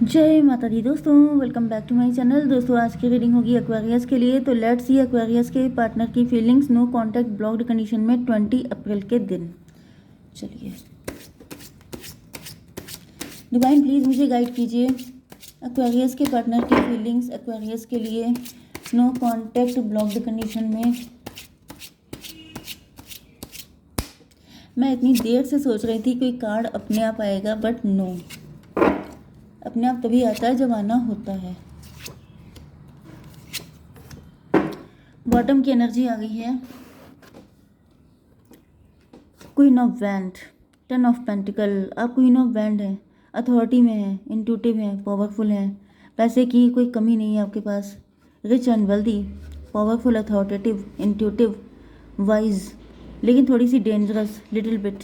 जय माता दी दोस्तों, welcome back to my channel. दोस्तों आज की रीडिंग होगी एक्वेरियस के लिए। तो लेट्स सी एक्वेरियस के पार्टनर की feelings no contact blocked condition में 20 अप्रैल के दिन। चलिए डिवाइन प्लीज़ मुझे गाइड कीजिए एक्वेरियस के पार्टनर की फीलिंग्स एक्वेरियस के लिए नो कांटेक्ट ब्लॉक्ड कंडीशन में। मैं इतनी देर से सोच रही थी कोई कार्ड अपने आप आएगा, बट नो, अपने आप तभी आता है जब आना होता है। बॉटम की एनर्जी आ गई है, queen of wand, 10 of pentacle. आप क्वीन ऑफ वैंड हैं, अथॉरिटी में हैं, इंट्यूटिव हैं, पावरफुल हैं, पैसे की कोई कमी नहीं है आपके पास, rich and wealthy, powerful, authoritative, intuitive, wise, लेकिन थोड़ी सी डेंजरस, लिटिल बिट।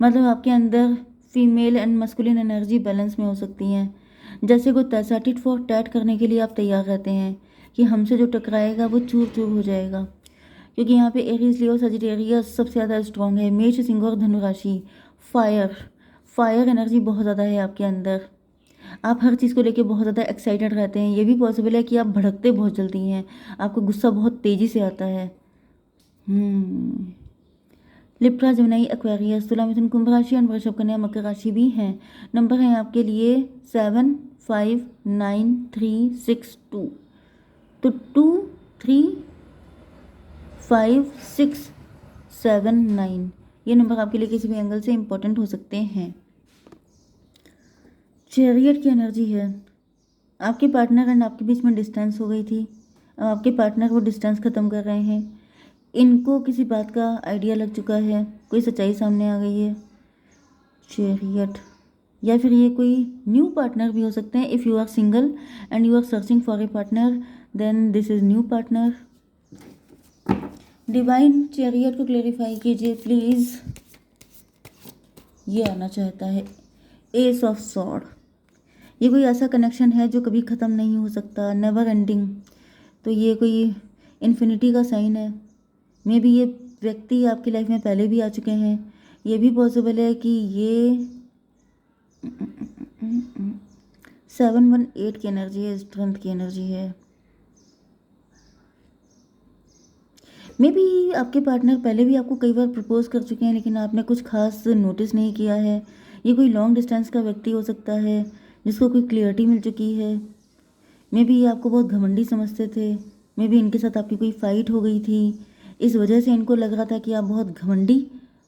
मतलब आपके अंदर female and masculine energy balance में हो सकती हैं। जैसे कोई तैसा टिट फॉर टैट करने के लिए आप तैयार रहते हैं कि हमसे जो टकराएगा वो चूर चूर हो जाएगा, क्योंकि यहाँ पे एरीज, लियो, सजिटेरियस सबसे ज़्यादा स्ट्रॉन्ग है। मेष, सिंह और धनु राशि, फायर, फायर एनर्जी बहुत ज़्यादा है आपके अंदर। आप हर चीज़ को लेके बहुत ज़्यादा एक्साइटेड रहते हैं। ये भी पॉसिबल है कि आप भड़कते बहुत जल्दी हैं, आपको गुस्सा बहुत तेज़ी से आता है। लिब्रा, जमुनाई, एक्वेरियस, तुला, मिथुन, कुंभ राशि और वृषभ, कन्या, मकर राशि भी हैं। नंबर हैं आपके लिए 7, 5, 9, 3, 6, 2। तो 2, 3, 5, 6, 7, 9 ये नंबर आपके लिए किसी भी एंगल से इम्पोर्टेंट हो सकते हैं। चैरियट की एनर्जी है, आपके पार्टनर एंड आपके बीच में डिस्टेंस हो गई थी। अब आपके पार्टनर वो डिस्टेंस ख़त्म कर रहे हैं। इनको किसी बात का आइडिया लग चुका है, कोई सच्चाई सामने आ गई है। चैरियट, या फिर ये कोई न्यू पार्टनर भी हो सकते हैं। If you are single and you are searching for a partner, then this is new partner. Divine chariot को क्लेरिफाई कीजिए प्लीज़। ये आना चाहता है एस ऑफ सॉर्ड। ये कोई ऐसा कनेक्शन है जो कभी ख़त्म नहीं हो सकता, नेवर एंडिंग। तो ये कोई इन्फिनिटी का साइन है। मे बी ये व्यक्ति आपकी लाइफ में पहले भी आ चुके हैं। ये भी पॉसिबल है कि ये 718 की एनर्जी है, स्ट्रेंथ की एनर्जी है। मे बी आपके पार्टनर पहले भी आपको कई बार प्रपोज कर चुके हैं, लेकिन आपने कुछ खास नोटिस नहीं किया है। ये कोई लॉन्ग डिस्टेंस का व्यक्ति हो सकता है जिसको कोई क्लियरिटी मिल चुकी है। मे बी ये आपको बहुत घमंडी समझते थे। मे बी इनके साथ आपकी कोई फाइट हो गई थी, इस वजह से इनको लग रहा था कि आप बहुत घमंडी,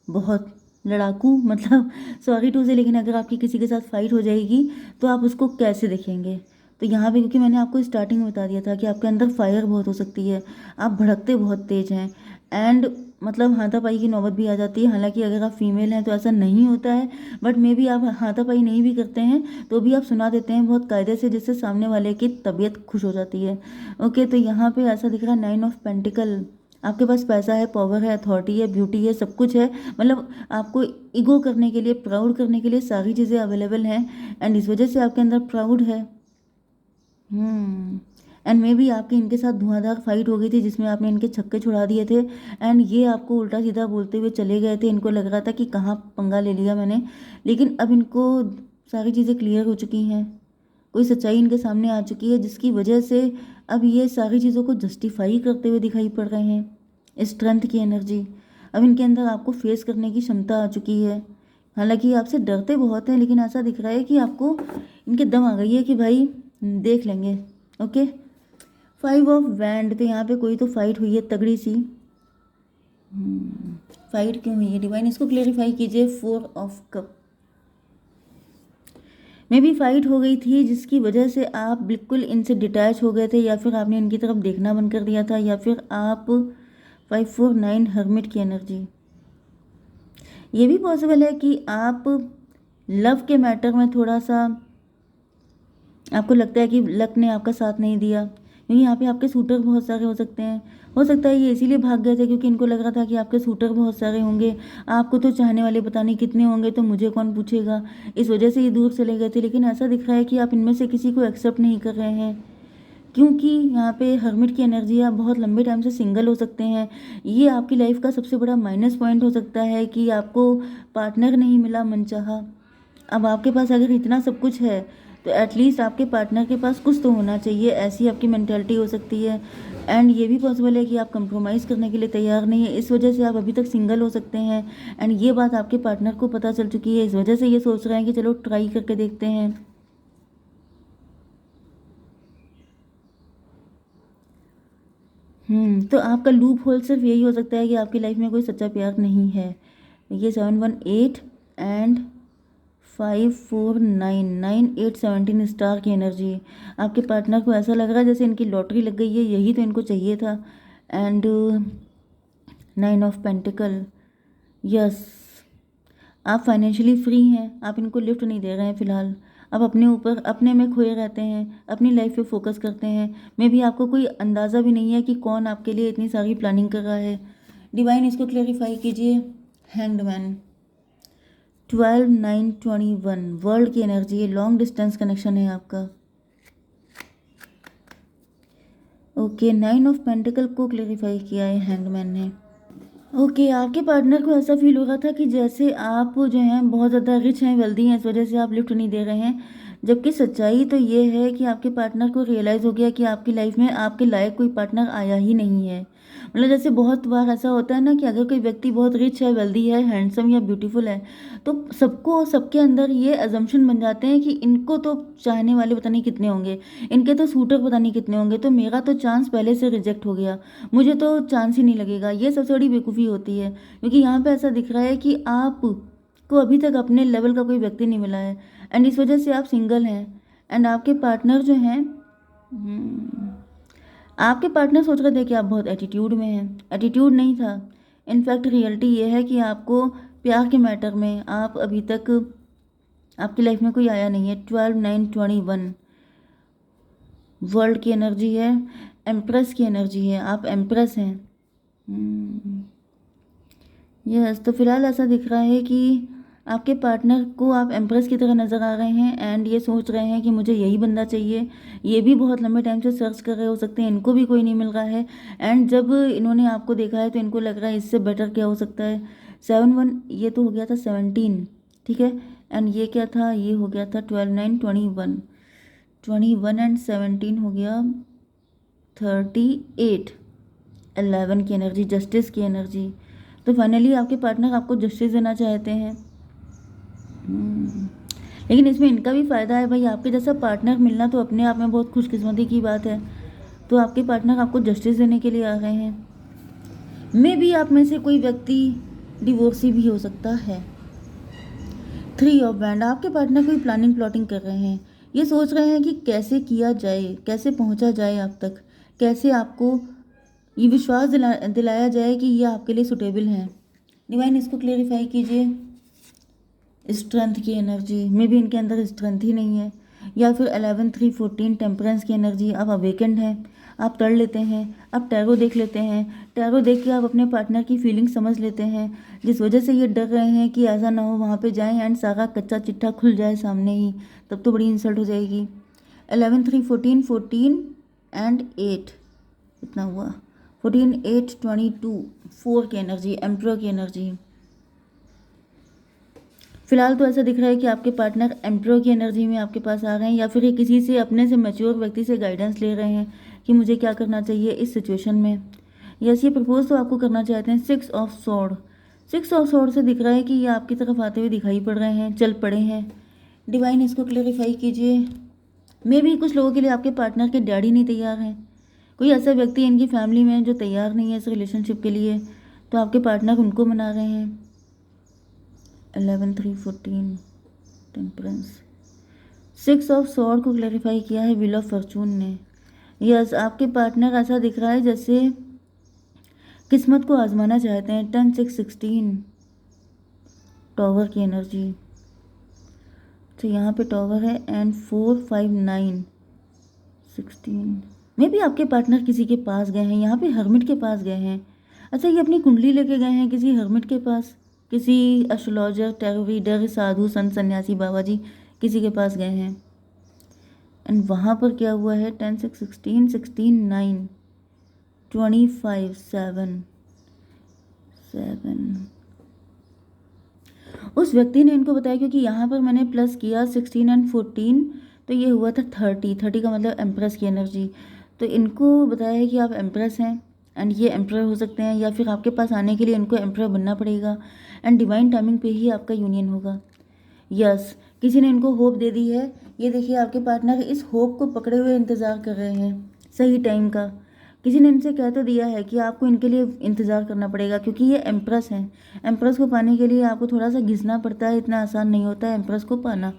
बहुत लड़ाकू, मतलब सॉरी टू से, लेकिन अगर आपकी किसी के साथ फाइट हो जाएगी तो आप उसको कैसे देखेंगे। तो यहाँ पे क्योंकि मैंने आपको स्टार्टिंग में बता दिया था कि आपके अंदर फायर बहुत हो सकती है, आप भड़कते बहुत तेज हैं, एंड मतलब हाथापाई की नौबत भी आ जाती है। हालांकि अगर आप फीमेल हैं तो ऐसा नहीं होता है, बट मे बी आप हाथापाई नहीं भी करते हैं तो भी आप सुना देते हैं बहुत कायदे से, जिससे सामने वाले की तबीयत खुश हो जाती है। ओके, तो यहाँ पे ऐसा दिख रहा है 9 ऑफ पेंटिकल। आपके पास पैसा है, पावर है, अथॉरिटी है, ब्यूटी है, सब कुछ है। मतलब आपको ईगो करने के लिए, प्राउड करने के लिए सारी चीज़ें अवेलेबल हैं, एंड इस वजह से आपके अंदर प्राउड है। एंड मे बी आपकी इनके साथ धुआंधार फाइट हो गई थी जिसमें आपने इनके छक्के छुड़ा दिए थे, एंड ये आपको उल्टा सीधा बोलते हुए चले गए थे। इनको लग रहा था कि कहाँ पंगा ले लिया मैंने, लेकिन अब इनको सारी चीज़ें क्लियर हो चुकी हैं। कोई सच्चाई इनके सामने आ चुकी है जिसकी वजह से अब ये सारी चीज़ों को जस्टिफाई करते हुए दिखाई पड़ रहे हैं। स्ट्रेंथ की एनर्जी, अब इनके अंदर आपको फेस करने की क्षमता आ चुकी है। हालांकि आपसे डरते बहुत हैं, लेकिन ऐसा दिख रहा है कि आपको इनके दम आ गई है कि भाई देख लेंगे। ओके, 5 ऑफ वैंड, तो यहाँ पे कोई तो फाइट हुई है तगड़ी सी। फाइट क्यों हुई है डिवाइन, इसको क्लेरिफाई कीजिए। 4 ऑफ कप, में भी फाइट हो गई थी जिसकी वजह से आप बिल्कुल इनसे डिटैच हो गए थे, या फिर आपने इनकी तरफ देखना बंद कर दिया था, या फिर आप 549 हर्मिट की एनर्जी। ये भी पॉसिबल है कि आप लव के मैटर में थोड़ा सा आपको लगता है कि लक ने आपका साथ नहीं दिया, क्योंकि यहाँ पे आपके सूटर बहुत सारे हो सकते हैं। हो सकता है ये इसीलिए भाग गए थे क्योंकि इनको लग रहा था कि आपके सूटर बहुत सारे होंगे, आपको तो चाहने वाले पता नहीं कितने होंगे, तो मुझे कौन पूछेगा, इस वजह से ये दूर चले गए थे। लेकिन ऐसा दिख रहा है कि आप इनमें से किसी को एक्सेप्ट नहीं कर रहे हैं, क्योंकि यहाँ पे हर्मिट की एनर्जी है। आप बहुत लंबे टाइम से सिंगल हो सकते हैं। ये आपकी लाइफ का सबसे बड़ा माइनस पॉइंट हो सकता है कि आपको पार्टनर नहीं मिला मनचाहा। अब आपके पास अगर इतना सब कुछ है तो एटलीस्ट आपके पार्टनर के पास कुछ तो होना चाहिए, ऐसी आपकी मेंटालिटी हो सकती है। एंड ये भी पॉसिबल है कि आप कंप्रोमाइज़ करने के लिए तैयार नहीं है, इस वजह से आप अभी तक सिंगल हो सकते हैं। एंड ये बात आपके पार्टनर को पता चल चुकी है, इस वजह से ये सोच रहे हैं कि चलो ट्राई करके देखते हैं। तो आपका लूप होल सिर्फ यही हो सकता है कि आपकी लाइफ में कोई सच्चा प्यार नहीं है। ये 718 एंड 5499817 स्टार की एनर्जी है। आपके पार्टनर को ऐसा लग रहा है जैसे इनकी लॉटरी लग गई है, यही तो इनको चाहिए था। एंड 9 ऑफ पेंटिकल, यस, आप फाइनेंशियली फ्री हैं, आप इनको लिफ्ट नहीं दे रहे हैं फ़िलहाल। आप अपने ऊपर अपने में खोए रहते हैं, अपनी लाइफ पे फोकस करते हैं। मे भी आपको कोई अंदाज़ा भी नहीं है कि कौन आपके लिए इतनी सारी प्लानिंग कर रहा है। डिवाइन इसको क्लेरिफाई कीजिए। हैंग्ड मैन, 12 9 21 वर्ल्ड की एनर्जी है, लॉन्ग डिस्टेंस कनेक्शन है आपका। ओके, 9 ऑफ पेंटिकल को क्लेरिफाई किया है हैंगमैन ने। ओके, आपके पार्टनर को ऐसा फील हो रहा था कि जैसे आप जो हैं बहुत ज़्यादा रिच हैं, वेल्दी हैं, इस वजह से आप लिफ्ट नहीं दे रहे हैं। जबकि सच्चाई तो ये है कि आपके पार्टनर को रियलाइज़ हो गया कि आपकी लाइफ में आपके लायक कोई पार्टनर आया ही नहीं है। मतलब जैसे बहुत बार ऐसा होता है ना कि अगर कोई व्यक्ति बहुत रिच है, वेल्दी है, हैंडसम या ब्यूटीफुल है, तो सबको सबके अंदर ये अजम्पशन बन जाते हैं कि इनको तो चाहने वाले पता नहीं कितने होंगे, इनके तो सूटर पता नहीं कितने होंगे, तो मेरा तो चांस पहले से रिजेक्ट हो गया, मुझे तो चांस ही नहीं लगेगा। ये सबसे बड़ी बेवकूफ़ी होती है, क्योंकि यहाँ पे ऐसा दिख रहा है कि आप को अभी तक अपने लेवल का कोई व्यक्ति नहीं मिला है, एंड इस वजह से आप सिंगल हैं। एंड आपके पार्टनर जो हैं, आपके पार्टनर सोच रहे थे कि आप बहुत एटीट्यूड में हैं। एटीट्यूड नहीं था, इनफैक्ट रियलिटी ये है कि आपको प्यार के मैटर में आप अभी तक, आपकी लाइफ में कोई आया नहीं है। 12 9 21 वर्ल्ड की एनर्जी है, एम्प्रेस की एनर्जी है, आप एम्प्रेस हैं। यस, तो फिलहाल ऐसा दिख रहा है कि आपके पार्टनर को आप एम्प्रेस की तरह नज़र आ रहे हैं, एंड ये सोच रहे हैं कि मुझे यही बंदा चाहिए। ये भी बहुत लंबे टाइम से सर्च कर रहे हो सकते हैं, इनको भी कोई नहीं मिल रहा है। एंड जब इन्होंने आपको देखा है तो इनको लग रहा है इससे बेटर क्या हो सकता है। 7 1, ये तो हो गया था 17, ठीक है। एंड ये क्या था, ये हो गया था 12 9 21 एंड 17 हो गया 38, 11 की एनर्जी, जस्टिस की एनर्जी। तो फाइनली आपके पार्टनर आपको जस्टिस देना चाहते हैं। लेकिन इसमें इनका भी फ़ायदा है भाई, आपके जैसा पार्टनर मिलना तो अपने आप में बहुत खुशकिस्मती की बात है। तो आपके पार्टनर आपको जस्टिस देने के लिए आ गए हैं। मे भी आप में से कोई व्यक्ति डिवोर्सी भी हो सकता है। 3 ऑफ बैंड, आपके पार्टनर कोई प्लानिंग प्लॉटिंग कर रहे हैं। ये सोच रहे हैं कि कैसे किया जाए, कैसे पहुंचा जाए आप तक, कैसे आपको ये विश्वास दिलाया जाए कि ये आपके लिए सुटेबल हैं। डिवाइन इसको क्लेरिफाई कीजिए। स्ट्रेंथ की एनर्जी, में भी इनके अंदर स्ट्रेंथ ही नहीं है। या फिर 11 3 14 टेम्परेंस की एनर्जी, आप अवेकेंड हैं, आप तड़ लेते हैं, आप टैरो देख लेते हैं। टैरो देख के आप अपने पार्टनर की फीलिंग समझ लेते हैं, जिस वजह से ये डर रहे हैं कि ऐसा ना हो वहाँ पे जाएं एंड सारा कच्चा चिट्ठा खुल जाए सामने ही, तब तो बड़ी इंसल्ट हो जाएगी। 11 3 14 एंड 8, इतना हुआ 14 8 22, 4 की एनर्जी, एम्प्रोर की एनर्जी। फिलहाल तो ऐसा दिख रहा है कि आपके पार्टनर एम्प्रोर की एनर्जी में आपके पास आ गए हैं, या फिर ये किसी से अपने से मैच्योर व्यक्ति से गाइडेंस ले रहे हैं कि मुझे क्या करना चाहिए इस सिचुएशन में। यस, ये प्रपोज तो आपको करना चाहते हैं। 6 ऑफ सॉर्ड, 6 ऑफ सॉर्ड से दिख रहा है कि ये आपकी तरफ आते हुए दिखाई पड़ रहे हैं, चल पड़े हैं। डिवाइन इसको क्लेरिफाई कीजिए। मे भी कुछ लोगों के लिए आपके पार्टनर के डैडी नहीं तैयार हैं, कोई ऐसा व्यक्ति इनकी फैमिली में जो तैयार नहीं है इस रिलेशनशिप के लिए, तो आपके पार्टनर उनको मना रहे हैं। 11 3 14 टेम्परेंस, 6 ऑफ सॉर्ड को क्लैरिफाई किया है व्हील ऑफ फॉर्चून ने। यस, आपके पार्टनर ऐसा दिख रहा है जैसे किस्मत को आजमाना चाहते हैं। 10 6 16 टॉवर की एनर्जी, तो यहाँ पे टॉवर है एंड 4 5 9 16। मे भी आपके पार्टनर किसी के पास गए हैं, यहाँ पे हर्मिट के पास गए हैं। अच्छा, ये अपनी कुंडली लेके गए हैं किसी हर्मिट के पास, किसी एस्ट्रोलॉजर, टैरो रीडर, साधु, संत, सन्यासी, बाबा जी, किसी के पास गए हैं। एंड वहाँ पर क्या हुआ है, 10 6 16 16 9 25 7 7। उस व्यक्ति ने इनको बताया, क्योंकि यहाँ पर मैंने प्लस किया 16 एंड 14, तो ये हुआ था 30 का मतलब एम्प्रेस की एनर्जी। तो इनको बताया है कि आप एम्प्रेस हैं एंड ये एम्प्रर हो सकते हैं, या फिर आपके पास आने के लिए इनको एम्प्रर बनना पड़ेगा एंड डिवाइन टाइमिंग पे ही आपका यूनियन होगा। यस, किसी ने इनको होप दे दी है। ये देखिए आपके पार्टनर इस होप को पकड़े हुए इंतज़ार कर रहे हैं सही टाइम का। किसी ने इनसे कह तो दिया है कि आपको इनके लिए इंतज़ार करना पड़ेगा, क्योंकि ये एम्प्रेस हैं। एम्प्रेस को पाने के लिए आपको थोड़ा सा घिसना पड़ता है, इतना आसान नहीं होता है एम्प्रेस को पाना।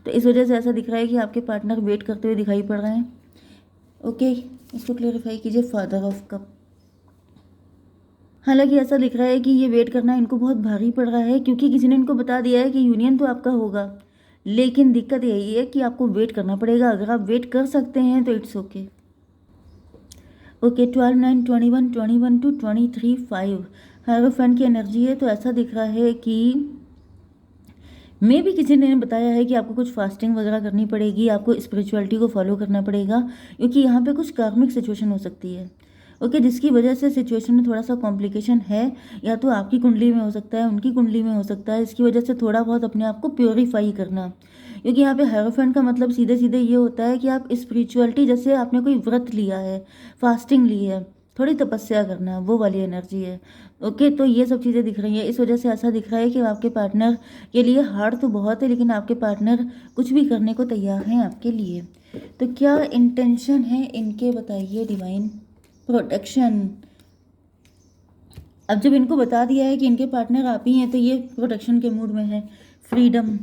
तो इस वजह से ऐसा दिख रहा है कि आपके पार्टनर वेट करते हुए दिखाई पड़ रहे हैं। ओके, इसको क्लेरिफाई कीजिए। फादर ऑफ कप, हालांकि ऐसा दिख रहा है कि ये वेट करना इनको बहुत भारी पड़ रहा है, क्योंकि किसी ने इनको बता दिया है कि यूनियन तो आपका होगा, लेकिन दिक्कत यही है कि आपको वेट करना पड़ेगा। अगर आप वेट कर सकते हैं तो it's okay. Okay, 12 9 21 21 to 23 5 hierophant की एनर्जी है। तो ऐसा दिख रहा है कि मे भी किसी ने बताया है कि आपको कुछ फास्टिंग वगैरह करनी पड़ेगी, आपको स्पिरिचुअलिटी को फॉलो करना पड़ेगा, क्योंकि यहाँ पे कुछ कार्मिक सिचुएशन हो सकती है। ओके, जिसकी वजह से सिचुएशन में थोड़ा सा कॉम्प्लिकेशन है, या तो आपकी कुंडली में हो सकता है, उनकी कुंडली में हो सकता है। इसकी वजह से थोड़ा बहुत अपने आप को प्योरीफाई करना, क्योंकि यहाँ पे हायरोफेंट का मतलब सीधे सीधे ये होता है कि आप स्पिरिचुअलिटी, जैसे आपने कोई व्रत लिया है, फास्टिंग ली है, थोड़ी तपस्या करना, वो वाली एनर्जी है। ओके, तो ये सब चीज़ें दिख रही हैं। इस वजह से ऐसा दिख रहा है कि आपके पार्टनर के लिए हार्ड तो बहुत है, लेकिन आपके पार्टनर कुछ भी करने को तैयार हैं आपके लिए। तो क्या इंटेंशन है इनके, बताइए डिवाइन। प्रोटेक्शन, अब जब इनको बता दिया है कि इनके पार्टनर आप ही हैं, तो ये प्रोटेक्शन के मूड में है। फ्रीडम,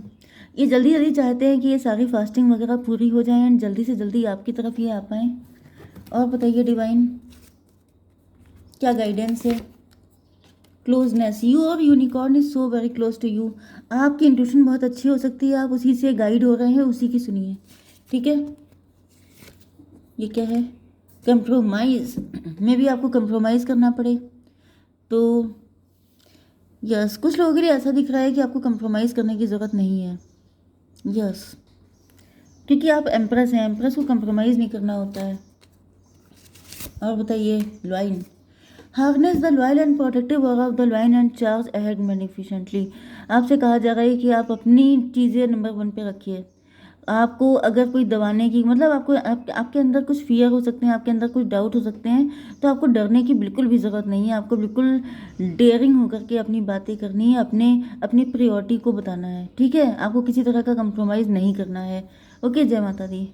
ये जल्दी जल्दी चाहते हैं कि ये सारी फास्टिंग वगैरह पूरी हो जाए एंड जल्दी से जल्दी आपकी तरफ ये आ पाएँ। और बताइए डिवाइन, क्या गाइडेंस है। क्लोजनेस, यू और unicorn is so very close to you. आपकी इंट्यूशन बहुत अच्छी हो सकती है, आप उसी से गाइड हो रहे हैं, उसी की सुनिए, ठीक है। ये क्या है, कंप्रोमाइज़, में भी आपको कंप्रोमाइज़ करना पड़े तो यस, कुछ लोगों के लिए ऐसा दिख रहा है कि आपको कंप्रोमाइज़ करने की ज़रूरत नहीं है। यस, क्योंकि आप एम्प्रेस हैं, एम्प्रेस को कंप्रोमाइज़ नहीं करना होता है। और बताइए lion, harness the loyal and protective work of the lion and charge ahead magnificently. आपसे कहा जा रहा है कि आप अपनी चीज़ें नंबर 1 पे रखिए। आपको अगर कोई दबाने की, मतलब आपको आपके अंदर कुछ फियर हो सकते हैं, आपके अंदर कुछ डाउट हो सकते हैं, तो आपको डरने की बिल्कुल भी ज़रूरत नहीं है। आपको बिल्कुल डेयरिंग होकर के अपनी बातें करनी है, अपनी प्रायोरिटी को बताना है, ठीक है। आपको किसी तरह का कंप्रोमाइज़ नहीं करना है। ओके, जय माता दी।